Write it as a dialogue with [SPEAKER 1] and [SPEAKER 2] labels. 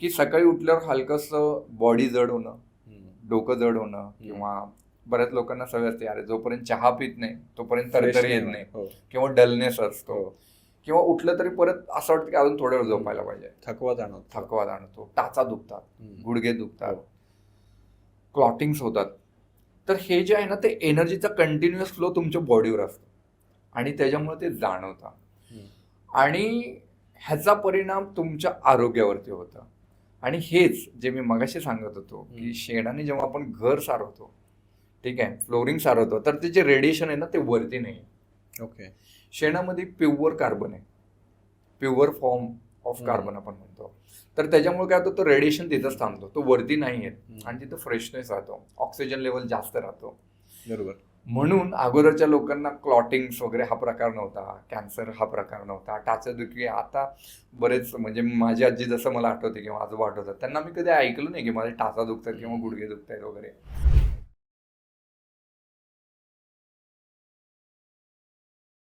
[SPEAKER 1] की सकाळी उठल्यावर हलकंसं बॉडी जड होणं,
[SPEAKER 2] हम्म.
[SPEAKER 1] डोकं जड होणं, किंवा बऱ्याच लोकांना सवय असते अरे जोपर्यंत चहा पित नाही तोपर्यंत
[SPEAKER 2] Fresh
[SPEAKER 1] तरतरी येत
[SPEAKER 2] नाही
[SPEAKER 1] नाही,
[SPEAKER 2] हो.
[SPEAKER 1] किंवा डलनेस असतो,
[SPEAKER 2] हो.
[SPEAKER 1] किंवा उठलं तरी परत असं वाटतं की अजून थोड्या वेळ झोपायला पाहिजे,
[SPEAKER 2] थकवा जाणवतो.
[SPEAKER 1] थकवा जाणवतो, टाचा दुखतात, गुडघे दुखतात,
[SPEAKER 2] हो.
[SPEAKER 1] क्लॉटिंग्स होतात. तर हे जे आहे ना ते एनर्जीचा कंटिन्युअस फ्लो तुमच्या बॉडीवर असतो आणि त्याच्यामुळे ते जाणवतं. आणि ह्याचा परिणाम तुमच्या आरोग्यावरती होता. आणि हेच जे मी मगाशी सांगत होतो की शेणाने जेव्हा आपण घर सारवतो, ठीक आहे, फ्लोरिंग सारवतो, तर ते जे रेडिएशन आहे ना ते वरती नाही.
[SPEAKER 2] ओके.
[SPEAKER 1] शेणामध्ये प्युअर कार्बन आहे, प्युअर फॉर्म ऑफ कार्बन आपण म्हणतो. तर त्याच्यामुळे काय होतं, तो रेडिएशन तिथंच थांबतो, तो वरती नाही येत आणि तिथं फ्रेशनेस राहतो, ऑक्सिजन लेवल जास्त राहतो.
[SPEAKER 2] बरोबर.
[SPEAKER 1] म्हणून अगोदरच्या लोकांना क्लॉटिंग्स वगैरे हा प्रकार नव्हता, कॅन्सर हा प्रकार नव्हता, टाचेदुखी. आता बरेच म्हणजे माझी आजी जसं मला आठवते किंवा आजोबा आठवतात, त्यांना मी कधी ऐकलं नाही की माझे टाचा दुखतात किंवा गुडघे दुखतात वगैरे.